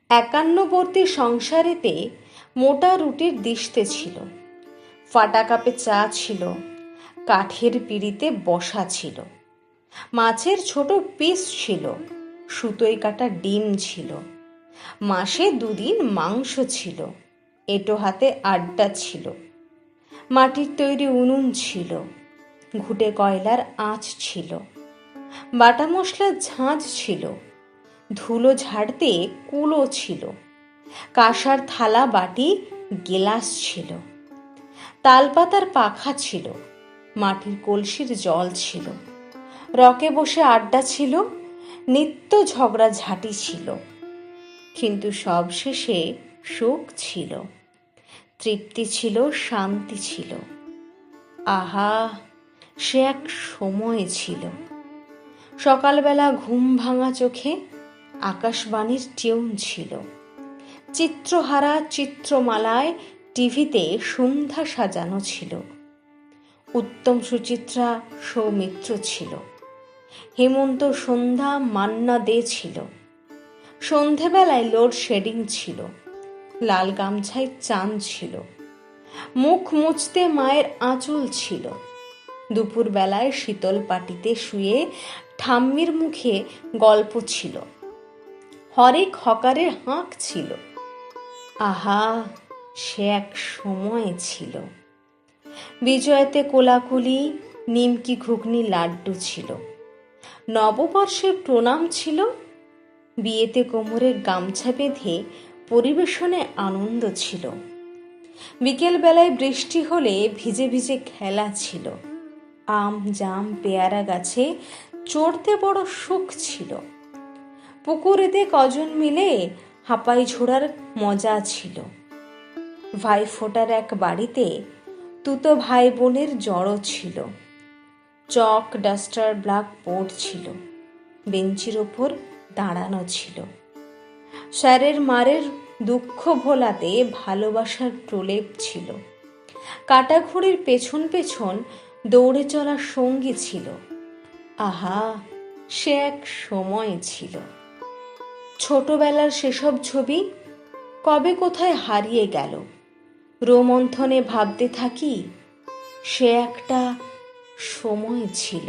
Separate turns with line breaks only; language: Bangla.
একান্নবর্তী সংসারেতে মোটা রুটির দিশতে ছিল, ফাটা কাপে চা ছিল, কাঠের পিঁড়িতে বসা ছিল, মাছের ছোট পিস ছিল, সুতোয় কাটা ডিম ছিল, মাসে 2 দিন মাংস ছিল, এঁটো হাতে আড্ডা ছিল, মাটির তৈরি উনুন ছিল, ঘুঁটে কয়লার আঁচ ছিল, বাটা মশলার ঝাঁঝ ছিল, ধুলো ঝাড়তে কুলো ছিল, কাঁসার থালা বাটি গেলাস ছিল, তালপাতার পাখা ছিল, মাটির কলসির জল ছিল, রকে বসে আড্ডা ছিল, নিত্য ঝগড়া ঝাঁটি ছিল। কিন্তু সব শেষে সুখ ছিল, তৃপ্তি ছিল, শান্তি ছিল। আহা, সে এক সময় ছিল। সকালবেলা ঘুম ভাঙা চোখে আকাশবাণীর টিউন ছিল, চিত্রহারা চিত্রমালায় টিভিতে সন্ধ্যা সাজানো ছিল, উত্তম সুচিত্রা সৌমিত্র ছিল, হেমন্ত সন্ধ্যা মান্না দে ছিল, সন্ধেবেলায় লোডশেডিং ছিল, লাল গামছায় চাঁদ ছিল, মুখ মুছতে মায়ের আঁচল ছিল, দুপুর বেলায় শীতল পাটিতে শুয়ে ঠাম্মির মুখে গল্প ছিল, হরেক হকারের হাঁক ছিল। আহা, সে এক সময় ছিল। বিজয়াতে কোলাকুলি, নিমকি ঘুগনি লাড্ডু ছিল, নববর্ষের প্রণাম ছিল, বিয়েতে কোমরে গামছা বেঁধে পরিবেশনে আনন্দ ছিল, বিকেল বেলায় বৃষ্টি হলে ভিজে ভিজে খেলা ছিল, আম জাম পেয়ারা গাছে চড়তে বড় সুখ ছিল, পুকুরেতে কজন মিলে হাঁপাই ছোড়ার মজা ছিল, ভাইফোঁটার এক বাড়িতে তুতো ভাই বোনের জড়ো ছিল, চক ডাস্টার ব্ল্যাকবোর্ড ছিল, বেঞ্চির ওপর দাঁড়ানো ছিল, স্যারের মারের দুঃখ ভোলাতে ভালোবাসার প্রলেপ ছিল, কাটাঘুড়ির পেছন পেছন দৌড়ে চলার সঙ্গী ছিল। আহা, সে এক সময় ছিল। ছোটবেলার সেসব ছবি কবে কোথায় হারিয়ে গেল, রোমন্থনে ভাবতে থাকি সে একটা সময় ছিল।